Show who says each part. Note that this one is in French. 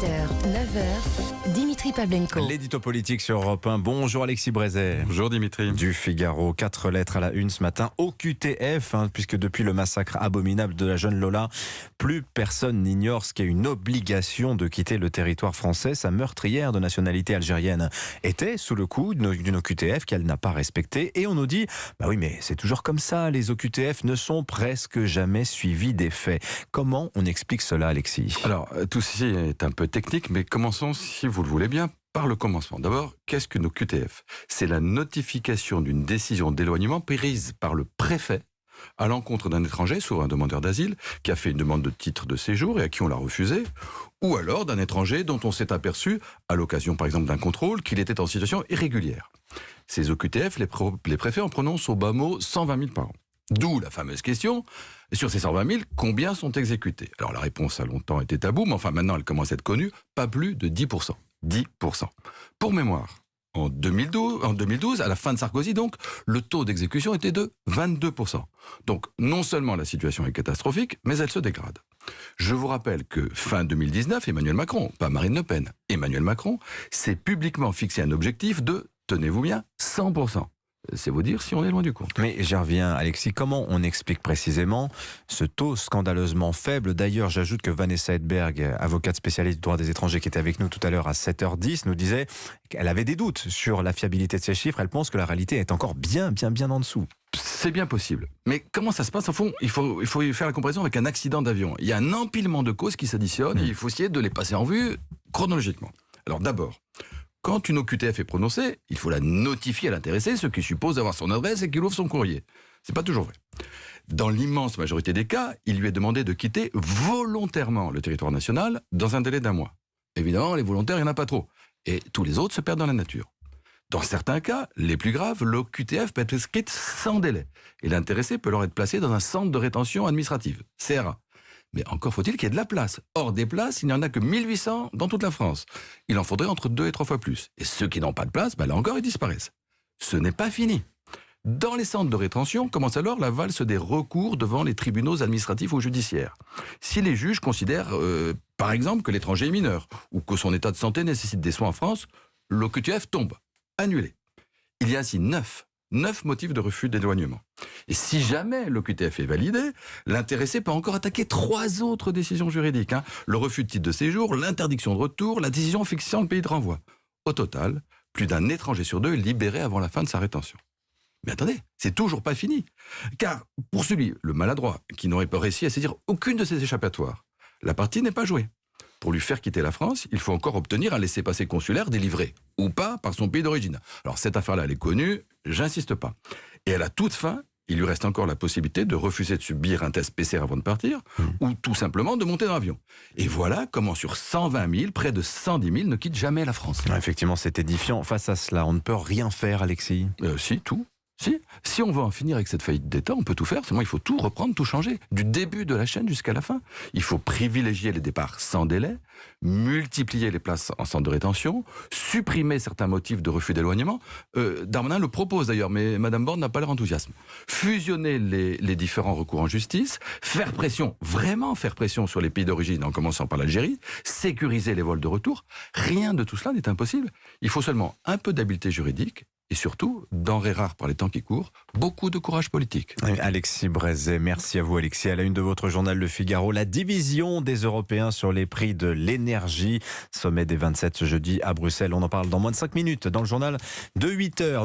Speaker 1: 8h, 9h, Dimitri Pavlenko.
Speaker 2: L'édito politique sur Europe 1. Bonjour Alexis Brézet.
Speaker 3: Bonjour Dimitri.
Speaker 2: Du Figaro, 4 lettres à la une ce matin. OQTF, puisque depuis le massacre abominable de la jeune Lola, plus personne n'ignore ce qu'est une obligation de quitter le territoire français. Sa meurtrière de nationalité algérienne était sous le coup d'une OQTF qu'elle n'a pas respectée. Et on nous dit, bah oui mais c'est toujours comme ça, les OQTF ne sont presque jamais suivis des faits. Comment on explique cela, Alexis ?
Speaker 3: Alors, tout ceci est un peu technique, mais commençons, si vous le voulez bien, par le commencement. D'abord, qu'est-ce qu'une OQTF ? C'est la notification d'une décision d'éloignement prise par le préfet à l'encontre d'un étranger, souvent un demandeur d'asile, qui a fait une demande de titre de séjour et à qui on l'a refusé, ou alors d'un étranger dont on s'est aperçu, à l'occasion par exemple d'un contrôle, qu'il était en situation irrégulière. Ces OQTF, les préfets en prononcent au bas mot 120 000 par an. D'où la fameuse question, sur ces 120 000, combien sont exécutés ? Alors la réponse a longtemps été taboue, mais enfin maintenant elle commence à être connue, pas plus de 10%. 10%. Pour mémoire, en 2012, à la fin de Sarkozy donc, le taux d'exécution était de 22%. Donc non seulement la situation est catastrophique, mais elle se dégrade. Je vous rappelle que fin 2019, Emmanuel Macron, pas Marine Le Pen, Emmanuel Macron, s'est publiquement fixé un objectif de, tenez-vous bien, 100%. C'est vous dire si on est loin du compte.
Speaker 2: Mais j'y reviens, Alexis. Comment on explique précisément ce taux scandaleusement faible ? D'ailleurs, j'ajoute que Vanessa Hedberg, avocate spécialiste du droit des étrangers qui était avec nous tout à l'heure à 7h10, nous disait qu'elle avait des doutes sur la fiabilité de ces chiffres. Elle pense que la réalité est encore bien en dessous.
Speaker 3: C'est bien possible. Mais comment ça se passe ? Au fond, il faut faire la comparaison avec un accident d'avion. Il y a un empilement de causes qui s'additionnent et il faut essayer de les passer en vue chronologiquement. Alors d'abord, quand une OQTF est prononcée, il faut la notifier à l'intéressé, ce qui suppose avoir son adresse et qu'il ouvre son courrier. C'est pas toujours vrai. Dans l'immense majorité des cas, il lui est demandé de quitter volontairement le territoire national dans un délai d'1 mois. Évidemment, les volontaires, il n'y en a pas trop. Et tous les autres se perdent dans la nature. Dans certains cas, les plus graves, l'OQTF peut être inscrite sans délai. Et l'intéressé peut alors être placé dans un centre de rétention administrative, CRA. Mais encore faut-il qu'il y ait de la place. Or, des places, il n'y en a que 1800 dans toute la France. Il en faudrait entre 2 et 3 fois plus. Et ceux qui n'ont pas de place, là encore, ils disparaissent. Ce n'est pas fini. Dans les centres de rétention, commence alors la valse des recours devant les tribunaux administratifs ou judiciaires. Si les juges considèrent, par exemple, que l'étranger est mineur, ou que son état de santé nécessite des soins en France, l'OQTF tombe, annulé. Il y a ainsi 9 motifs de refus d'éloignement. Et si jamais l'OQTF est validé, l'intéressé peut encore attaquer 3 autres décisions juridiques. Le refus de titre de séjour, l'interdiction de retour, la décision fixant le pays de renvoi. Au total, plus d'un étranger sur 2 est libéré avant la fin de sa rétention. Mais attendez, c'est toujours pas fini. Car pour celui, le maladroit, qui n'aurait pas réussi à saisir aucune de ces échappatoires, la partie n'est pas jouée. Pour lui faire quitter la France, il faut encore obtenir un laissez-passer consulaire délivré, ou pas, par son pays d'origine. Alors cette affaire-là, elle est connue, j'insiste pas. Et à la toute fin, il lui reste encore la possibilité de refuser de subir un test PCR avant de partir, ou tout simplement de monter dans l'avion. Et voilà comment sur 120 000, près de 110 000 ne quittent jamais la France.
Speaker 2: Effectivement, c'est édifiant. Face à cela, on ne peut rien faire, Alexis.
Speaker 3: Si, tout. Si on veut en finir avec cette faillite d'État, on peut tout faire, seulement il faut tout reprendre, tout changer, du début de la chaîne jusqu'à la fin. Il faut privilégier les départs sans délai, multiplier les places en centre de rétention, supprimer certains motifs de refus d'éloignement. Darmanin le propose d'ailleurs, mais Mme Borne n'a pas leur enthousiasme. Fusionner les différents recours en justice, vraiment faire pression sur les pays d'origine, en commençant par l'Algérie, sécuriser les vols de retour. Rien de tout cela n'est impossible. Il faut seulement un peu d'habileté juridique, et surtout, denrée rare par les temps qui courent, beaucoup de courage politique.
Speaker 2: Alexis Brézet, merci à vous Alexis. À la une de votre journal Le Figaro, la division des Européens sur les prix de l'énergie. Sommet des 27 ce jeudi à Bruxelles. On en parle dans moins de 5 minutes dans le journal de 8h.